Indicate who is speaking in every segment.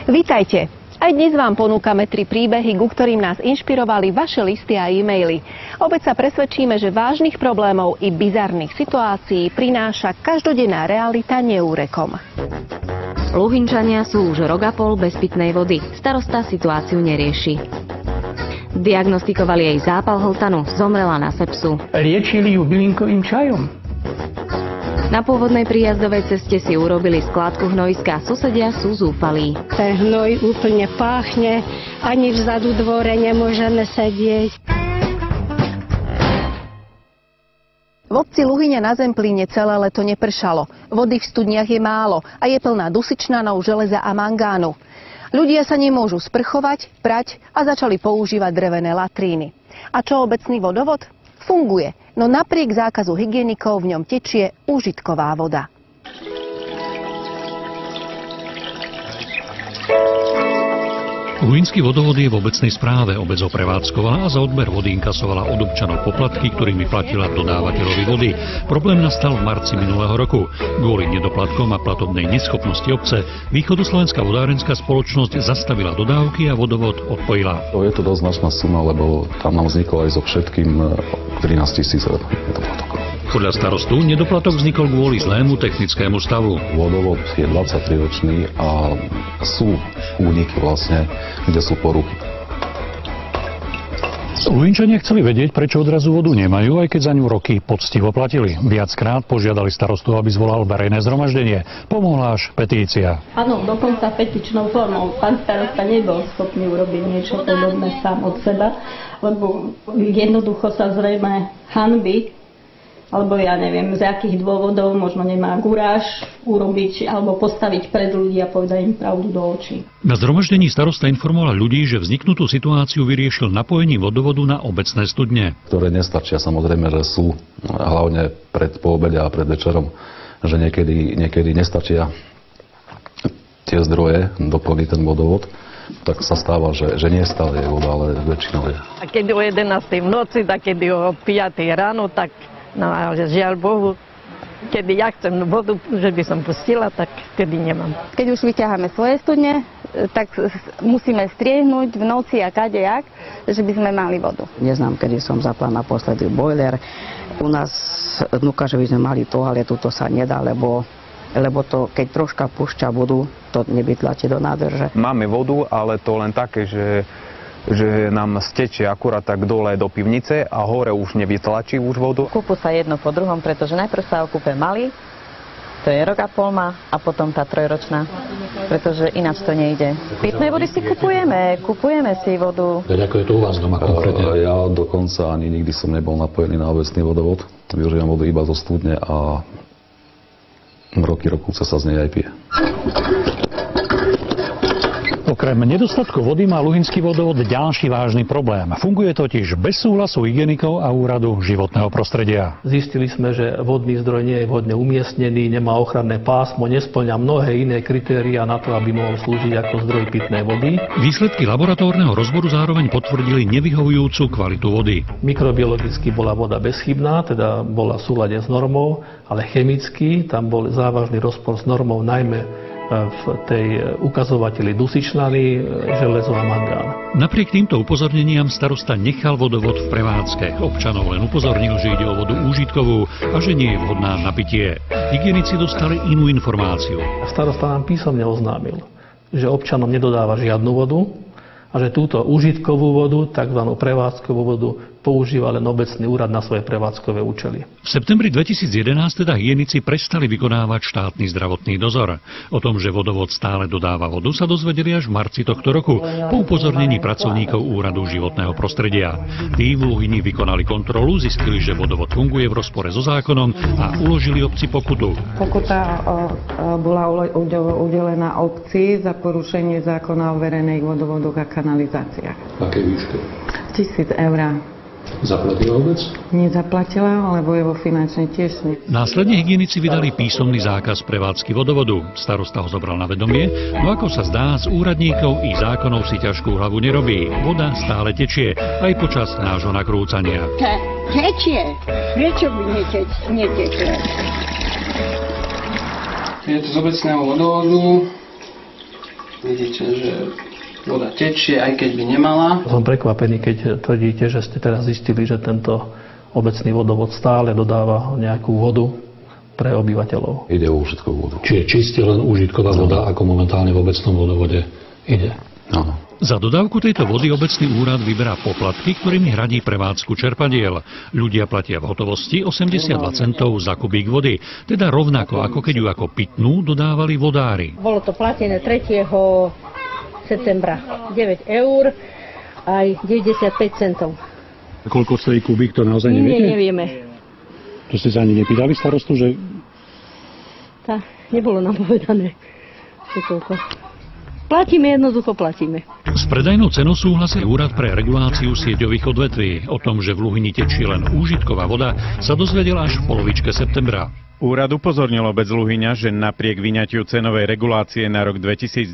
Speaker 1: Vítajte. Aj dnes vám ponúkame 3 príbehy, ku ktorým nás inšpirovali vaše listy a e-maily. Opäť sa presvedčíme, že vážnych problémov i bizarných situácií prináša každodenná realita neúrekom.
Speaker 2: Luhynčania sú už rok a pol bez pitnej vody. Starosta situáciu nerieši. Diagnostikovali jej zápal hltanu, zomrela na sepsu.
Speaker 3: Liečili ju bylinkovým čajom.
Speaker 2: Na pôvodnej príjazdovej ceste si urobili skládku hnojiska, susedia sú zúfalí.
Speaker 4: Ten hnoj úplne páchne, ani vzadu dvore nemôžeme sedieť.
Speaker 1: V obci Luhyňa na Zemplíne celé leto nepršalo. Vody v studniach je málo a je plná dusičnanov, železa a mangánu. Ľudia sa nemôžu sprchovať, prať a začali používať drevené latríny. A čo obecný vodovod? Funguje, no napriek zákazu hygienikov v ňom tečie úžitková voda.
Speaker 5: Luhynský vodovod je v obecnej správe. Obec ho prevádzkovala a za odber vody inkasovala od občanov poplatky, ktorými platila dodávateľovi vody. Problém nastal v marci minulého roku. Kvôli nedoplatkom a platobnej neschopnosti obce Východoslovenská vodárenská spoločnosť zastavila dodávky a vodovod odpojila.
Speaker 6: Je to dosť značná suma, lebo tam nám vzniklo aj so všetkým 13 000 nedoplatokov.
Speaker 5: Podľa starostu nedoplatok vznikol kvôli zlému technickému stavu.
Speaker 6: Vodovod je 23-ročný a sú úniky vlastne, kde sú poruchy.
Speaker 5: Luhynčania chceli vedieť, prečo odrazu vodu nemajú, aj keď za ňu roky poctivo platili. Viackrát požiadali starostu, aby zvolal verejné zhromaždenie. Pomohla až petícia.
Speaker 7: Áno, dokonca petičnou formou. Pán starosta nebol schopný urobiť niečo podobné sám od seba, lebo jednoducho sa zrejme hanbí, alebo ja neviem, z akých dôvodov možno nemá guráž urobiť alebo postaviť pred ľudí a povedať im pravdu do očí.
Speaker 5: Na zhromaždení starosta informoval ľudí, že vzniknutú situáciu vyriešil napojením vodovodu na obecné studne.
Speaker 6: Ktoré nestačia, samozrejme, že sú hlavne pred poobede a pred večerom, že niekedy nestačia tie zdroje doplniť ten vodovod. Tak sa stáva, že nie stále je voda, ale väčšinou je.
Speaker 8: A keď o 11. v noci, tak keď o 5. ráno, tak no ale žiaľ Bohu, kedy ja chcem vodu, že by som pustila, tak vtedy nemám.
Speaker 9: Keď už vyťaháme svoje studne, tak musíme striehnúť v noci a kadejak, že by sme mali vodu.
Speaker 10: Neznám, kedy som zapla naposledy boiler. U nás vnúka, že by sme mali toaletu, to sa nedá, lebo to, keď troška púšťa vodu, to nevytlačí do nádrže.
Speaker 11: Máme vodu, ale to len také, že nám stečie akurát tak dole do pivnice a hore už nevytlačí už vodu.
Speaker 12: Kúpu sa jedno po druhom, pretože najprv sa okúpe malý, to je rok a pol má, a potom tá 3-ročná, pretože ináč to nejde. Pitnej vody si kupujeme si vodu.
Speaker 5: Ako je to u vás doma konkrétne?
Speaker 6: Ja dokonca ani nikdy som nebol napojený na obecný vodovod. Využívam vodu iba zo studne a roky sa z nej aj pije.
Speaker 5: Okrem nedostatku vody má luhynský vodovod ďalší vážny problém. Funguje totiž bez súhlasu hygienikov a úradu životného prostredia.
Speaker 3: Zistili sme, že vodný zdroj nie je vhodne umiestnený, nemá ochranné pásmo, nespĺňa mnohé iné kritériá na to, aby mohol slúžiť ako zdroj pitnej vody.
Speaker 5: Výsledky laboratórneho rozboru zároveň potvrdili nevyhovujúcu kvalitu vody.
Speaker 3: Mikrobiologicky bola voda bezchybná, teda bola v súlade s normou, ale chemicky tam bol závažný rozpor s normou, najmä v tej ukazovateli dusičnany, železo a mangán.
Speaker 5: Napriek týmto upozorneniam starosta nechal vodovod v prevádzke. Občanov len upozornil, že ide o vodu úžitkovú a že nie je vhodná na pitie. Hygienici dostali inú informáciu.
Speaker 3: Starosta nám písomne oznámil, že občanom nedodáva žiadnu vodu a že túto úžitkovú vodu, tzv. Prevádzkovú vodu, používa len obecný úrad na svoje prevádzkové účely.
Speaker 5: V septembri 2011 teda hygienici prestali vykonávať štátny zdravotný dozor. O tom, že vodovod stále dodáva vodu, sa dozvedeli až v marci tohto roku, po upozornení pracovníkov úradu životného prostredia. Tí v Luhyni vykonali kontrolu, zistili, že vodovod funguje v rozpore so zákonom a uložili obci pokutu.
Speaker 13: Pokuta bola udelená obci za porušenie zákona o verejných vodovodoch a kanalizáciách.
Speaker 5: Aké výške?
Speaker 13: 1000 eur.
Speaker 5: Zaplatila vôbec?
Speaker 13: Nezaplatila, lebo je vo finančnej tiesni.
Speaker 5: Následne hygienici vydali písomný zákaz prevádzky vodovodu. Starosta ho zobral na vedomie, no ako sa zdá, z úradníkov i zákonov si ťažkú hlavu nerobí. Voda stále tečie, aj počas nášho nakrúcania.
Speaker 4: Tečie? Prečo by netečie?
Speaker 14: Je to z obecného vodovodu. Vidíte, že voda tečie, aj keď by nemala.
Speaker 3: Som prekvapený, keď tvrdíte, že ste teraz zistili, že tento obecný vodovod stále dodáva nejakú vodu pre obyvateľov.
Speaker 6: Ide o užitkovú vodu.
Speaker 5: Čiže čiste len užitková voda, ako momentálne v obecnom vodovode ide.
Speaker 6: Áno.
Speaker 5: Za dodávku tejto vody obecný úrad vyberá poplatky, ktorými hradí prevádzku čerpadiel. Ľudia platia v hotovosti 82 centov za kubík vody, teda rovnako ako keď ju ako pitnú dodávali vodári.
Speaker 15: Bolo to platené 3. septembra 9 eur aj 95 centov.
Speaker 5: Koľko stojí kubík, to naozaj neviete?
Speaker 15: Nie, nevieme.
Speaker 5: To ste sa ani nepýtali starostu, že...
Speaker 15: Tá, nebolo nám povedané, že koľko. Platíme, jednoducho platíme.
Speaker 5: S predajnou cenou súhlasil Úrad pre reguláciu sieťových odvetví. O tom, že v Luhyni tečí len úžitková voda, sa dozvedel až v polovičke septembra.
Speaker 16: Úrad upozornil obec Luhyňa, že napriek vyňatiu cenovej regulácie na rok 2012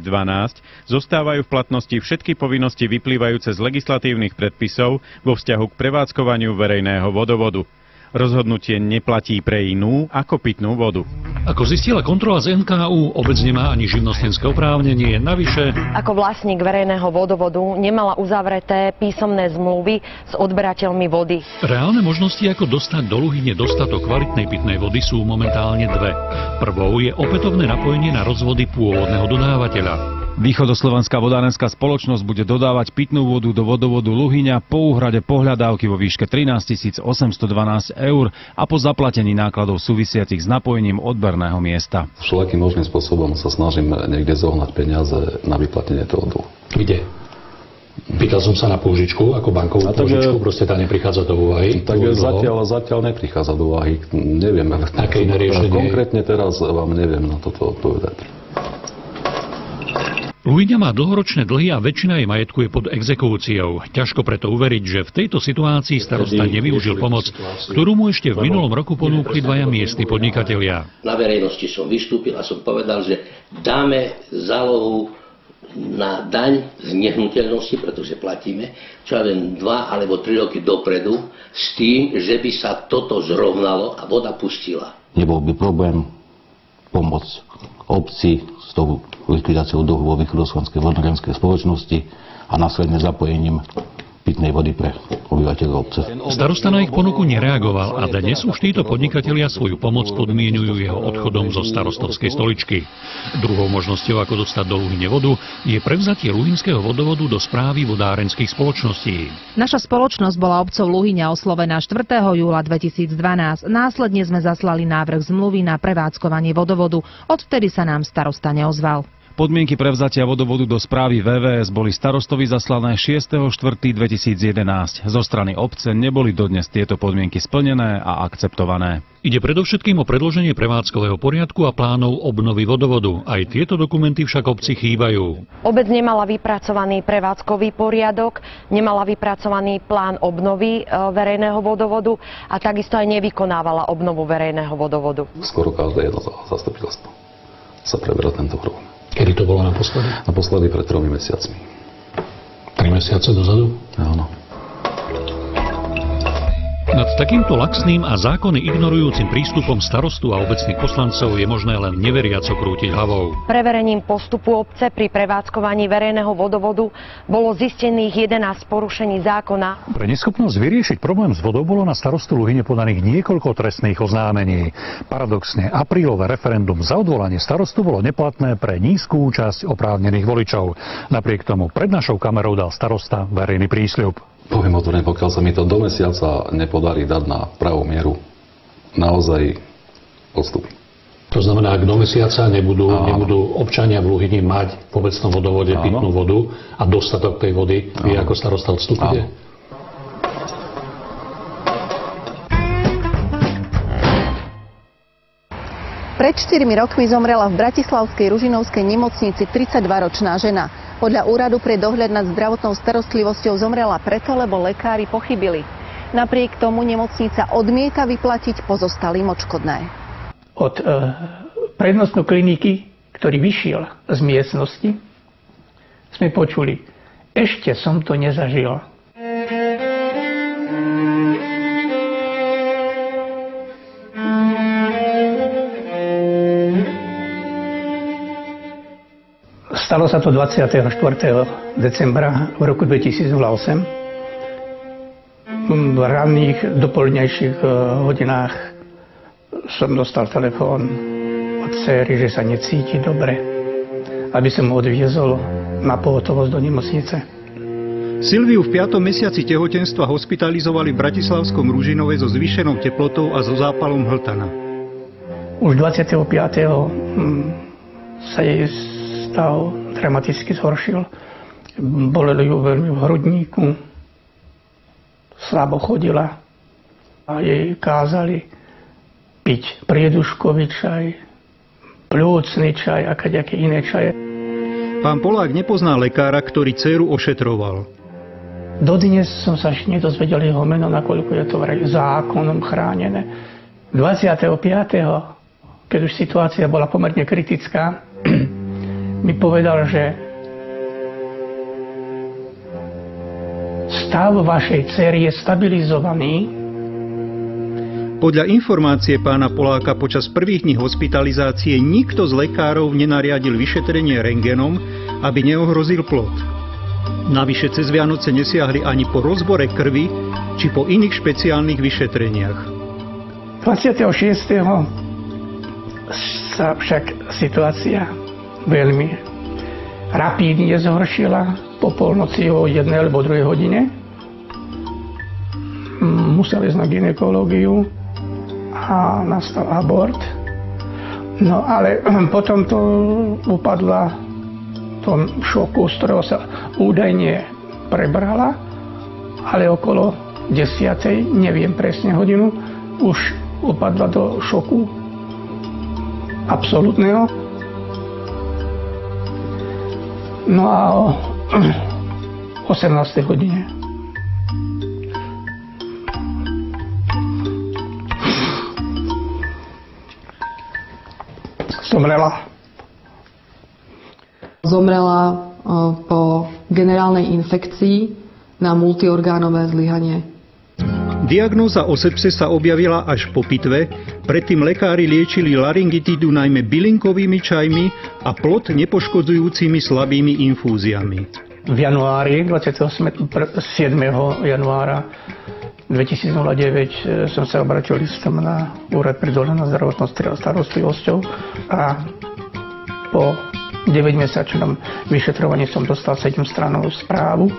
Speaker 16: zostávajú v platnosti všetky povinnosti vyplývajúce z legislatívnych predpisov vo vzťahu k prevádzkovaniu verejného vodovodu. Rozhodnutie neplatí pre inú ako pitnú vodu.
Speaker 5: Ako zistila kontrola z NKÚ, obec nemá ani živnostenské oprávnenie, navyše...
Speaker 17: Ako vlastník verejného vodovodu nemala uzavreté písomné zmluvy s odberateľmi vody.
Speaker 5: Reálne možnosti, ako dostať do Luhyne dostatok kvalitnej pitnej vody, sú momentálne dve. Prvou je opätovné napojenie na rozvody pôvodného dodávateľa.
Speaker 18: Východoslovanská vodárenská spoločnosť bude dodávať pitnú vodu do vodovodu Luhyňa po úhrade pohľadávky vo výške 13 812 eur a po zaplatení nákladov súvisiacich s napojením odberného miesta.
Speaker 6: Všelakým možným spôsobom sa snažím niekde zohnať peniaze na vyplatenie toho dlhu.
Speaker 5: Kde? Pýtal som sa na pôžičku, ako bankovú pôžičku, proste tá neprichádza do úvahy.
Speaker 6: Tak zatiaľ neprichádza do úvahy. Neviem.
Speaker 5: Aké iné riešenie?
Speaker 6: Konkrétne teraz vám neviem na toto odpovedať.
Speaker 5: Luhyňa má dlhoročné dlhy a väčšina jej majetku je pod exekúciou. Ťažko preto uveriť, že v tejto situácii starosta nevyužil pomoc, ktorú mu ešte v minulom roku ponúkli dvaja miestni podnikatelia.
Speaker 19: Na verejnosti som vystúpil a som povedal, že dáme zálohu na daň z nehnuteľnosti, pretože platíme, čo ja viem, 2 alebo 3 roky dopredu, s tým, že by sa toto zrovnalo a voda pustila.
Speaker 20: Nebol by problém pomôcť obci s tou likvidáciou dlhu vo Východoslovanskej vodorenskej spoločnosti a následne zapojením pitnej vody pre obyvateľov obce.
Speaker 5: Starosta na ich ponuku nereagoval a dnes už títo podnikatelia svoju pomoc podmienujú jeho odchodom zo starostovskej stoličky. Druhou možnosťou, ako dostať do Luhyne vodu, je prevzatie luhynského vodovodu do správy vodárenských spoločností.
Speaker 21: Naša spoločnosť bola obcov Luhyňa oslovená 4. júla 2012. Následne sme zaslali návrh zmluvy na prevádzkovanie vodovodu. Odvtedy sa nám starosta neozval.
Speaker 18: Podmienky prevzatia vodovodu do správy VVS boli starostovi zaslané 6.4.2011. Zo strany obce neboli dodnes tieto podmienky splnené a akceptované.
Speaker 5: Ide predovšetkým o predloženie prevádzkového poriadku a plánov obnovy vodovodu. Aj tieto dokumenty však obci chýbajú.
Speaker 17: Obec nemala vypracovaný prevádzkový poriadok, nemala vypracovaný plán obnovy verejného vodovodu a takisto aj nevykonávala obnovu verejného vodovodu.
Speaker 6: Skoro každé jedno zastupiteľstvo sa preberá tento problém.
Speaker 5: Kedy to bolo naposledy?
Speaker 6: Naposledy pred 3 mesiacmi.
Speaker 5: 3 mesiace dozadu?
Speaker 6: Áno.
Speaker 5: Nad takýmto laxným a zákony ignorujúcim prístupom starostu a obecných poslancov je možné len neveriaco krútiť hlavou.
Speaker 17: Preverením postupu obce pri prevádzkovaní verejného vodovodu bolo zistených 11 porušení zákona.
Speaker 22: Pre neschopnosť vyriešiť problém s vodou bolo na starostu Luhyne podaných niekoľko trestných oznámení. Paradoxne, aprílové referendum za odvolanie starostu bolo neplatné pre nízku účasť oprávnených voličov. Napriek tomu pred našou kamerou dal starosta verejný prísľub.
Speaker 6: Poviem otvorene, pokiaľ sa mi to do mesiaca nepodarí dať na pravú mieru, naozaj odstúpim.
Speaker 5: To znamená, ak do mesiaca nebudú občania v Luhyni mať v obecnom vodovode pitnú vodu a dostatok tej vody, vy ako starosta odstúpite?
Speaker 1: Pred 4 rokmi zomrela v bratislavskej Ružinovskej nemocnici 32-ročná žena. Podľa Úradu pre dohľad nad zdravotnou starostlivosťou zomrela preto, lebo lekári pochybili. Napriek tomu nemocnica odmieta vyplatiť pozostalým odškodné.
Speaker 23: Od prednostu kliniky, ktorý vyšiel z miestnosti, sme počuli, ešte som to nezažil. Stalo sa to 24. decembra v roku 2008. V ranných dopoludnejších hodinách som dostal telefón od dcery, že sa necíti dobre, aby som ho odviezol na pohotovosť do nemocnice.
Speaker 2: Silviu v 5. mesiaci tehotenstva hospitalizovali v bratislavskom Ružinove so zvýšenou teplotou a so zápalom hltana.
Speaker 23: Už 25. sa jej stav dramaticky zhoršil. Bolelo ju veľmi v hrudníku, slabo chodila a jej kázali piť prieduškový čaj, pľúcny čaj a kadejaké iné čaje.
Speaker 2: Pán Polák nepozná lekára, ktorý dcéru ošetroval.
Speaker 23: Dodnes som sa ešte nedozvedel jeho meno, nakoľko je to zákonom chránené. 25. keď už situácia bola pomerne kritická, mi povedal, že stav vašej dcery je stabilizovaný.
Speaker 2: Podľa informácie pána Poláka počas prvých dní hospitalizácie nikto z lekárov nenariadil vyšetrenie rentgenom, aby neohrozil plod. Navyše cez Vianoce nesiahli ani po rozbore krvi, či po iných špeciálnych vyšetreniach.
Speaker 23: 26. sa však situácia veľmi rapídne zhoršila. Po polnoci o 1 alebo 2 hodine musel ísť na gynekológiu a nastal abort. No ale potom to upadla tom šoku, z ktorého sa údajne prebrala, ale okolo 10:00, neviem presne hodinu, už upadla do šoku absolútneho. No a o 18:00 hodine zomrela.
Speaker 7: Zomrela po generálnej infekcii na multiorgánové zlyhanie.
Speaker 2: Diagnóza o sepse sa objavila až po pitve, predtým lekári liečili laryngitidu najmä bylinkovými čajmi a plod nepoškodzujúcimi slabými infúziami.
Speaker 23: V januári, 27. januára 2009 som sa obratil listom na Úrad pre dohľad nad zdravotnou starostlivosťou a po 9-mesačnom vyšetrovaní som dostal 7-stranovú správu.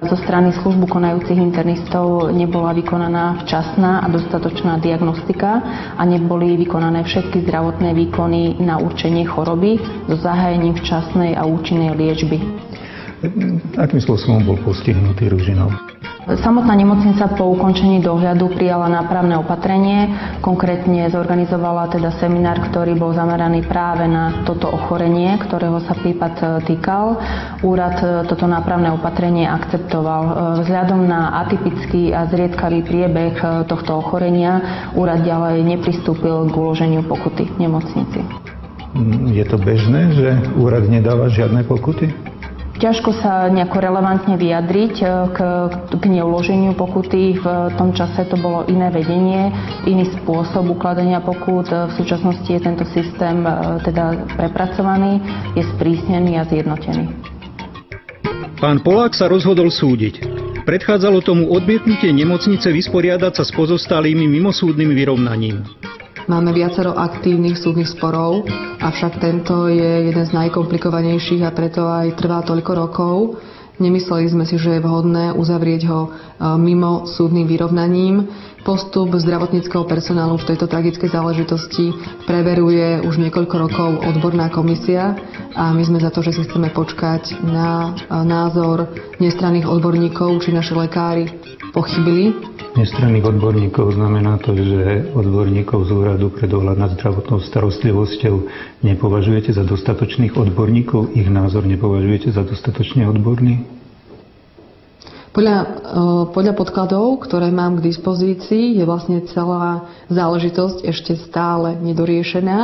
Speaker 8: Zo strany službu konajúcich internistov nebola vykonaná včasná a dostatočná diagnostika a neboli vykonané všetky zdravotné výkony na určenie choroby so zahájením včasnej a účinnej liečby.
Speaker 22: Akým spôsobom bol postihnutý Ružinov?
Speaker 8: Samotná nemocnica po ukončení dohľadu prijala nápravné opatrenie, konkrétne zorganizovala teda seminár, ktorý bol zameraný práve na toto ochorenie, ktorého sa prípad týkal. Úrad toto nápravné opatrenie akceptoval. Vzhľadom na atypický a zriedkavý priebeh tohto ochorenia úrad ďalej nepristúpil k uloženiu pokuty v nemocnici.
Speaker 22: Je to bežné, že úrad nedáva žiadne pokuty?
Speaker 8: Ťažko sa nejako relevantne vyjadriť k neuloženiu pokuty. V tom čase to bolo iné vedenie, iný spôsob ukladania pokút. V súčasnosti je tento systém teda prepracovaný, je sprísnený a zjednotený.
Speaker 2: Pán Polák sa rozhodol súdiť. Predchádzalo tomu odmietnutie nemocnice vysporiadať sa s pozostalými mimosúdnym vyrovnaním.
Speaker 7: Máme viacero aktívnych súdnych sporov, avšak tento je jeden z najkomplikovanejších a preto aj trvá toľko rokov. Nemysleli sme si, že je vhodné uzavrieť ho mimo súdnym vyrovnaním. Postup zdravotníckeho personálu v tejto tragickej záležitosti preveruje už niekoľko rokov odborná komisia a my sme za to, že si chceme počkať na názor nestranných odborníkov, či naši lekári pochybili.
Speaker 22: Nestranných odborníkov znamená to, že odborníkov z Úradu pre dohľad nad zdravotnou starostlivosťou nepovažujete za dostatočných odborníkov? Ich názor nepovažujete za dostatočne odborný?
Speaker 7: Podľa podkladov, ktoré mám k dispozícii, je vlastne celá záležitosť ešte stále nedoriešená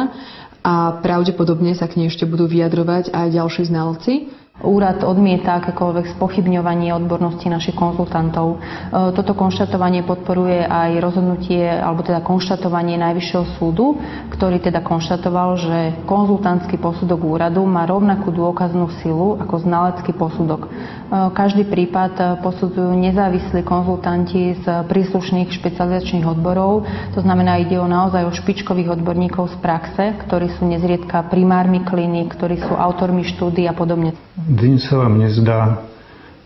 Speaker 7: a pravdepodobne sa k nej ešte budú vyjadrovať aj ďalší znalci.
Speaker 8: Úrad odmieta akékoľvek spochybňovanie odbornosti našich konzultantov. Toto konštatovanie podporuje aj rozhodnutie, alebo teda konštatovanie Najvyššieho súdu, ktorý teda konštatoval, že konzultantský posudok úradu má rovnakú dôkaznú silu ako znalecký posudok. Každý prípad posudzujú nezávislí konzultanti z príslušných špecializačných odborov. To znamená, ide o naozaj o špičkových odborníkov z praxe, ktorí sú nezriedka primármi kliník, ktorí sú autormi štúdií a podobne.
Speaker 2: Dnes sa vám nezdá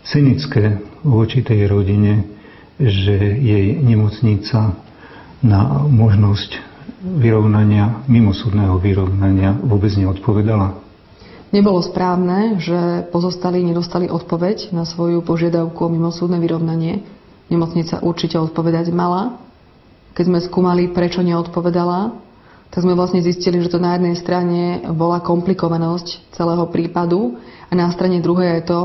Speaker 2: cynické voči tej rodine, že jej nemocnica na možnosť vyrovnania, mimosúdneho vyrovnania vôbec neodpovedala?
Speaker 7: Nebolo správne, že pozostali nedostali odpoveď na svoju požiadavku o mimosúdne vyrovnanie. Nemocnica určite odpovedať mala. Keď sme skúmali, prečo neodpovedala, tak sme vlastne zistili, že to na jednej strane bola komplikovanosť celého prípadu a na strane druhej je to,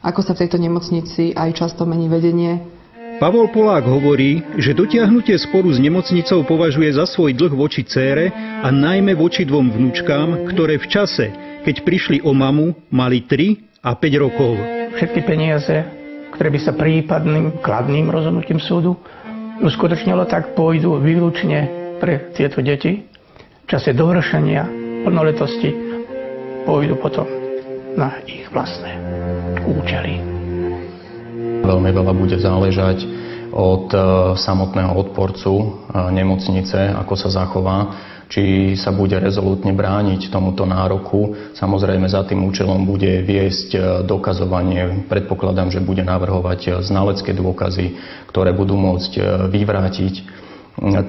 Speaker 7: ako sa v tejto nemocnici aj často mení vedenie.
Speaker 2: Pavol Polák hovorí, že dotiahnutie sporu s nemocnicou považuje za svoj dlh voči dcére a najmä voči dvom vnúčkám, ktoré v čase, keď prišli o mamu, mali 3 a 5 rokov.
Speaker 23: Všetky peniaze, ktoré by sa prípadným kladným rozhodnutím súdu uskutočnilo, tak pôjdu výlučne pre tieto deti. V čase dovršenia plnoletosti pôjdu potom na ich vlastné účely.
Speaker 9: Veľmi veľa bude záležať od samotného odporcu nemocnice, ako sa zachová, či sa bude rezolútne brániť tomuto nároku. Samozrejme za tým účelom bude viesť dokazovanie. Predpokladám, že bude navrhovať znalecké dôkazy, ktoré budú môcť vyvrátiť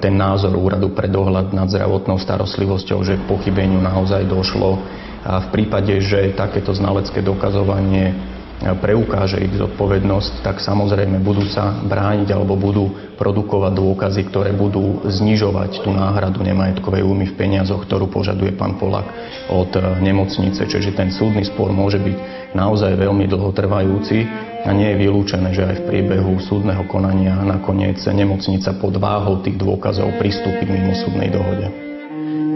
Speaker 9: ten názor Úradu pre dohľad nad zdravotnou starostlivosťou, že k pochybeniu naozaj došlo. A v prípade, že takéto znalecké dokazovanie preukáže ich zodpovednosť, tak samozrejme budú sa brániť alebo budú produkovať dôkazy, ktoré budú znižovať tú náhradu nemajetkovej újmy v peniazoch, ktorú požaduje pán Polák od nemocnice. Čiže ten súdny spor môže byť naozaj veľmi dlhotrvajúci a nie je vylúčené, že aj v priebehu súdneho konania nakoniec nemocnica pod váhou tých dôkazov pristúpi k mimosúdnej dohode.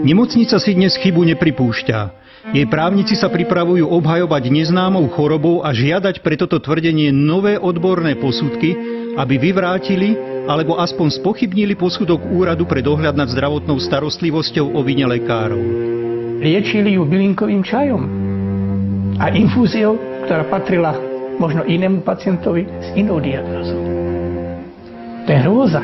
Speaker 2: Nemocnica si dnes chybu nepripúšťa. Jej právnici sa pripravujú obhajovať neznámou chorobou a žiadať pre toto tvrdenie nové odborné posudky, aby vyvrátili alebo aspoň spochybnili posudok Úradu pre dohľad nad zdravotnou starostlivosťou o vine lekárov.
Speaker 23: Liečili ju bylinkovým čajom a infúziou, ktorá patrila možno inému pacientovi s inou diagnózou. To je hrôza.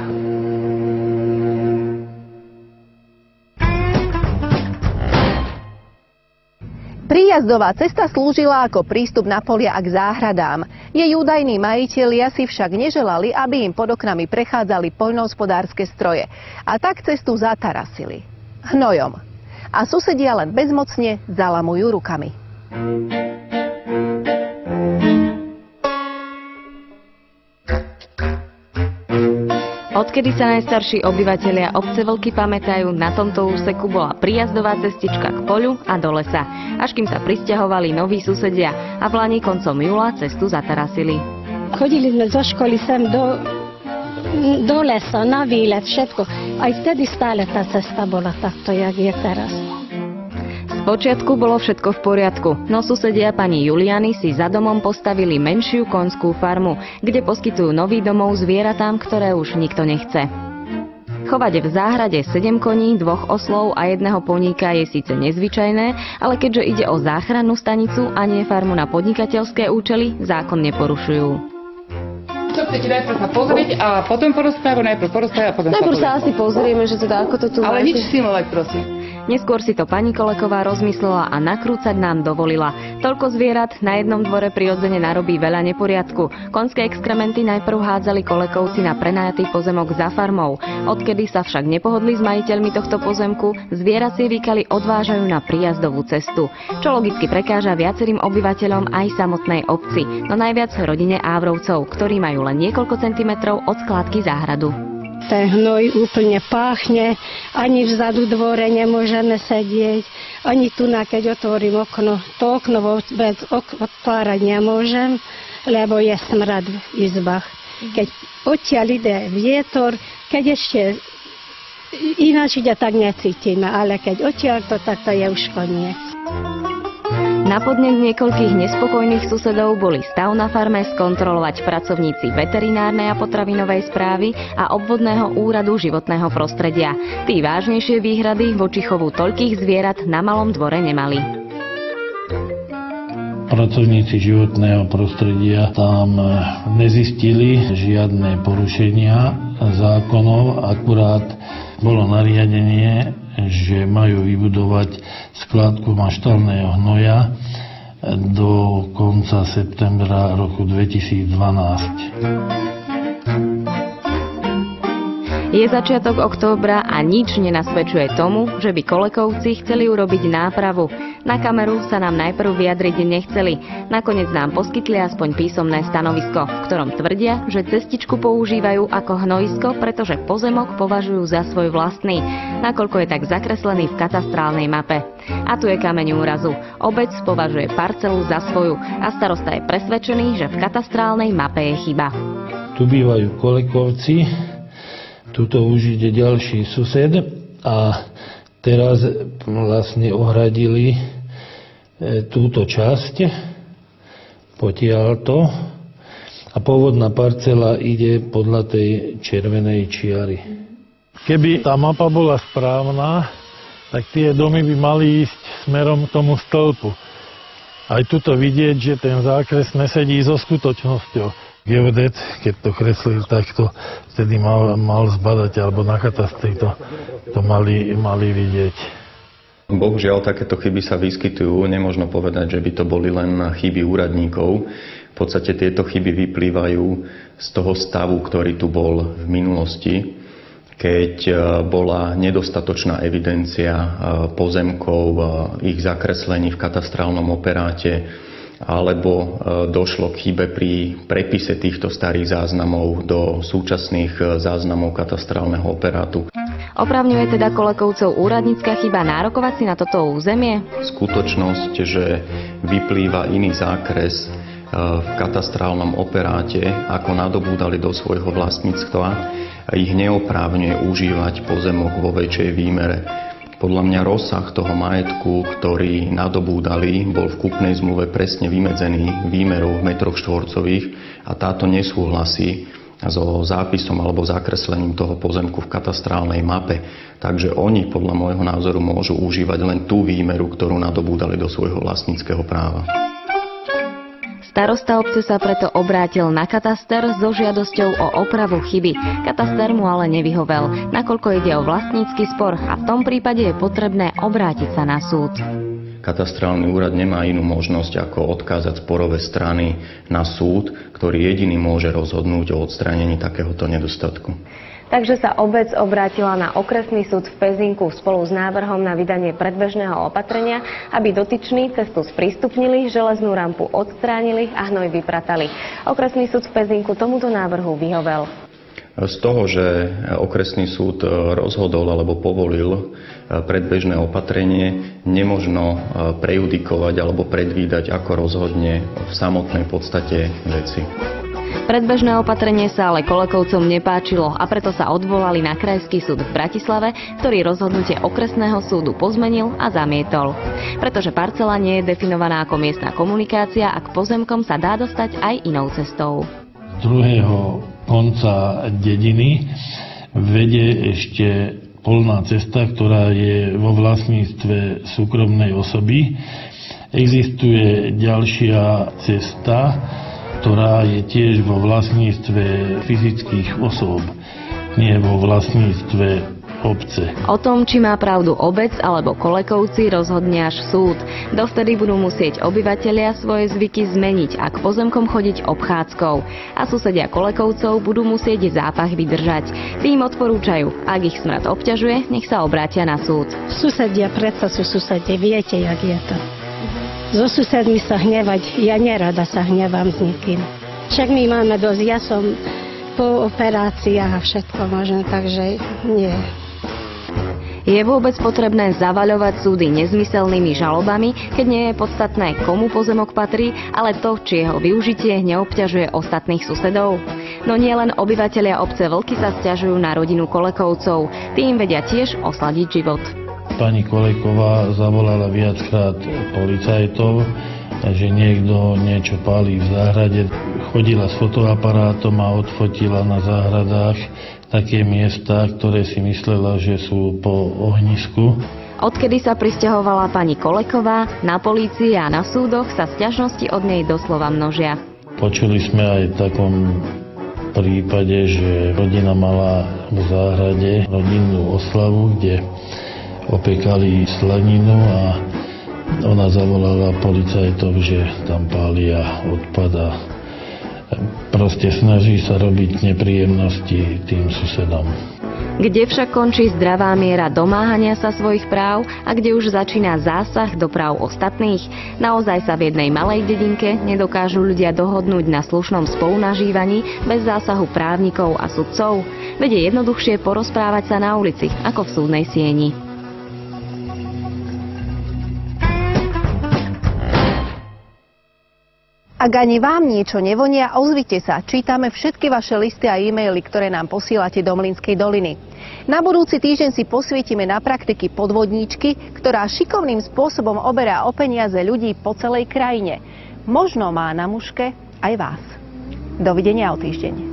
Speaker 1: Príjazdová cesta slúžila ako prístup na polia a k záhradám. Jej údajní majitelia si však neželali, aby im pod oknami prechádzali poľnohospodárske stroje. A tak cestu zatarasili hnojom. A susedia len bezmocne zalamujú rukami.
Speaker 10: Odkedy sa najstarší obyvatelia obce Vlky pamätajú, na tomto úseku bola príjazdová cestička k poľu a do lesa, až kým sa prisťahovali noví susedia a v lani koncom júla cestu zatarasili.
Speaker 4: Chodili sme zo školy sem do lesa, na výlet, všetko. Aj vtedy stále tá cesta bola takto, jak je teraz.
Speaker 10: Spočiatku bolo všetko v poriadku, no susedia pani Juliany si za domom postavili menšiu konskú farmu, kde poskytujú nový domov zvieratám, ktoré už nikto nechce. Chovať v záhrade 7 koní, 2 oslov a 1 poníka je síce nezvyčajné, ale keďže ide o záchrannú stanicu a nie farmu na podnikateľské účely, zákon neporušujú.
Speaker 11: Čo chcete najprv sa pozrieť a potom porozprávať, najprv porozprávať a potom
Speaker 24: najprv sa asi pozrieme, že teda ako to tu
Speaker 11: ale
Speaker 24: máte.
Speaker 11: Nič silovať, prosím.
Speaker 10: Neskôr si to pani Koleková rozmyslela a nakrúcať nám dovolila. Toľko zvierat na jednom dvore prirodzene narobí veľa neporiadku. Konské exkrementy najprv hádzali Kolekovci na prenajatý pozemok za farmou. Odkedy sa však nepohodli s majiteľmi tohto pozemku, zvieracie výkaly odvážajú na príjazdovú cestu, čo logicky prekáža viacerým obyvateľom aj samotnej obci, no najviac rodine Ávrovcov, ktorí majú len niekoľko centimetrov od skládky záhradu.
Speaker 4: Ten hnoj úplne páchne, ani vzadu dvore nemôžeme sedieť, ani tu, keď otvorím okno. To okno vôbec otvárať nemôžem, lebo je smrad v izbách. Keď odtiaľ ide vietor, keď ešte ináč ide, tak necítime, ale keď odtiaľ to, tak to je už koniec.
Speaker 10: Na podnet niekoľkých nespokojných susedov boli stav na farme skontrolovať pracovníci veterinárnej a potravinovej správy a obvodného úradu životného prostredia. Tí vážnejšie výhrady voči chovu toľkých zvierat na malom dvore nemali.
Speaker 3: Pracovníci životného prostredia tam nezistili žiadne porušenia zákonov, akurát bolo nariadenie, že majú vybudovať skládku maštálneho hnoja do konca septembra roku 2012.
Speaker 10: Je začiatok októbra a nič nenasvedčuje tomu, že by Kolekovci chceli urobiť nápravu. Na kameru sa nám najprv vyjadriť nechceli. Nakoniec nám poskytli aspoň písomné stanovisko, v ktorom tvrdia, že cestičku používajú ako hnojisko, pretože pozemok považujú za svoj vlastný, nakoľko je tak zakreslený v katastrálnej mape. A tu je kameň úrazu. Obec považuje parcelu za svoju a starosta je presvedčený, že v katastrálnej mape je chyba.
Speaker 3: Tu bývajú Kolekovci, tuto už ide ďalší sused a teraz vlastne ohradili túto časť, potiaľto a pôvodná parcela ide podľa tej červenej čiary.
Speaker 23: Keby tá mapa bola správna, tak tie domy by mali ísť smerom k tomu stĺpu. Aj tuto vidieť, že ten zákres nesedí so skutočnosťou. Geodet, keď to kreslil takto, vtedy mal zbadať, alebo na katastri to mali vidieť.
Speaker 9: Bohužiaľ, takéto chyby sa vyskytujú. Nemožno povedať, že by to boli len chyby úradníkov. V podstate tieto chyby vyplývajú z toho stavu, ktorý tu bol v minulosti, keď bola nedostatočná evidencia pozemkov, ich zakreslení v katastrálnom operáte, alebo došlo k chybe pri prepise týchto starých záznamov do súčasných záznamov katastrálneho operátu.
Speaker 10: Opravňuje teda Kolekovcov úradnícka chyba nárokovať si na toto územie?
Speaker 9: Skutočnosť, že vyplýva iný zákres v katastrálnom operáte, ako nadobúdali do svojho vlastníctva, ich neoprávňuje užívať pozemok vo väčšej výmere. Podľa mňa rozsah toho majetku, ktorý nadobúdali, bol v kúpnej zmluve presne vymedzený výmerov v metroch štvorcových a táto nesúhlasí so zápisom alebo zakreslením toho pozemku v katastrálnej mape. Takže oni podľa môjho názoru môžu užívať len tú výmeru, ktorú nadobúdali do svojho vlastníckeho práva.
Speaker 10: Starosta obce sa preto obrátil na kataster so žiadosťou o opravu chyby. Kataster mu ale nevyhovel, nakoľko ide o vlastnícky spor a v tom prípade je potrebné obrátiť sa na súd.
Speaker 9: Katastrálny úrad nemá inú možnosť ako odkázať sporové strany na súd, ktorý jediný môže rozhodnúť o odstránení takéhoto nedostatku.
Speaker 24: Takže sa obec obrátila na okresný súd v Pezinku spolu s návrhom na vydanie predbežného opatrenia, aby dotyční cestu sprístupnili, železnú rampu odstránili a hnoj vypratali. Okresný súd v Pezinku tomuto návrhu vyhovel.
Speaker 9: Z toho, že okresný súd rozhodol alebo povolil predbežné opatrenie, nemožno prejudikovať alebo predvídať, ako rozhodne v samotnej podstate veci.
Speaker 10: Predbežné opatrenie sa ale Kolekovcom nepáčilo a preto sa odvolali na Krajský súd v Bratislave, ktorý rozhodnutie okresného súdu pozmenil a zamietol. Pretože parcela nie je definovaná ako miestna komunikácia a k pozemkom sa dá dostať aj inou cestou.
Speaker 3: Z druhého konca dediny vedie ešte polná cesta, ktorá je vo vlastníctve súkromnej osoby. Existuje ďalšia cesta, ktorá je tiež vo vlastníctve fyzických osôb, nie vo vlastníctve obce.
Speaker 10: O tom, či má pravdu obec alebo Kolekovci, rozhodne až súd. Dovtedy budú musieť obyvatelia svoje zvyky zmeniť a k pozemkom chodiť obchádzkou. A susedia Kolekovcov budú musieť zápach vydržať. Tým odporúčajú, ak ich smrad obťažuje, nech sa obrátia na súd.
Speaker 4: Susedia predsa sú susedia, viete, jak je to. So susedmi sa hnevať, ja nerada sa hnevám s nikým. Však my máme dosť, ja som po operáciách a všetko možné, takže nie.
Speaker 10: Je vôbec potrebné zavaľovať súdy nezmyselnými žalobami, keď nie je podstatné, komu pozemok patrí, ale to, či jeho využitie neobťažuje ostatných susedov? No nie len obyvatelia obce Vlky sa sťažujú na rodinu Kolekovcov, tým vedia tiež osladiť život.
Speaker 3: pani Kolejková zavolala viackrát policajtov, že niekto niečo pálí v záhrade. Chodila s fotoaparátom a odfotila na záhradách také miesta, ktoré si myslela, že sú po ohnisku.
Speaker 10: Odkedy sa prisťahovala pani Koleková, na polícii a na súdoch sa sťažnosti od nej doslova množia.
Speaker 3: Počuli sme aj v takom prípade, že rodina mala v záhrade rodinnú oslavu, kde opekali slaninu a ona zavolala policajtov, že tam pália odpad a proste snaží sa robiť nepríjemnosti tým susedom.
Speaker 10: Kde však končí zdravá miera domáhania sa svojich práv a kde už začína zásah do práv ostatných? Naozaj sa v jednej malej dedinke nedokážu ľudia dohodnúť na slušnom spolunažívaní bez zásahu právnikov a sudcov? Veď je jednoduchšie porozprávať sa na ulici ako v súdnej sieni.
Speaker 1: Ak ani vám niečo nevonia, ozvite sa. Čítame všetky vaše listy a e-maily, ktoré nám posielate do Mlynskej doliny. Na budúci týždeň si posvietime na praktiky podvodníčky, ktorá šikovným spôsobom oberá o peniaze ľudí po celej krajine. Možno má na muške aj vás. Dovidenia o týždeň.